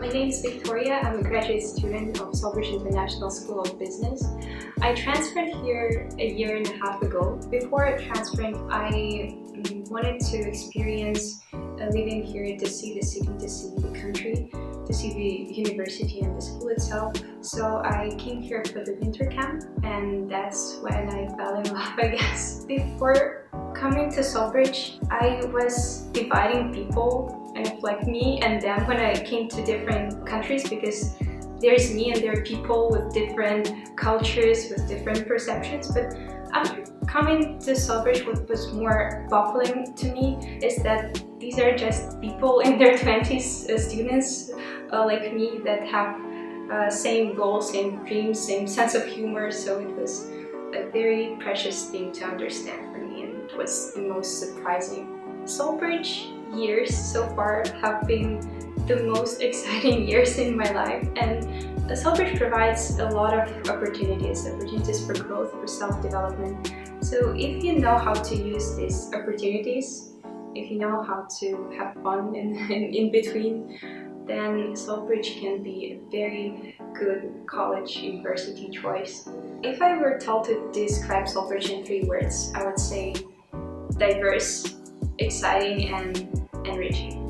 My name is Victoria. I'm a graduate student of SolBridge International School of Business. I transferred here a year and a half ago. Before transferring, I wanted to experience living here to see the city, to see the country, to see the university and the school itself. So I came here for the winter camp, and that's when I fell in love, I guess. Before coming to SolBridge, I was dividing people, kind of like me and them, when I came to different countries, because there's me and there are people with different cultures, with different perceptions. But after coming to SolBridge, what was more baffling to me is that these are just people in their 20s, students like me, that have same goals, same dreams, same sense of humor. So it was a very precious thing to understand for me, and it was the most surprising. SolBridge years so far have been the most exciting years in my life, and SolBridge provides a lot of opportunities for growth, for self-development. So if you know how to use these opportunities, if you know how to have fun in between, then SolBridge can be a very good college university choice. If I were told to describe SolBridge in 3 words, I would say diverse, exciting, and enriching.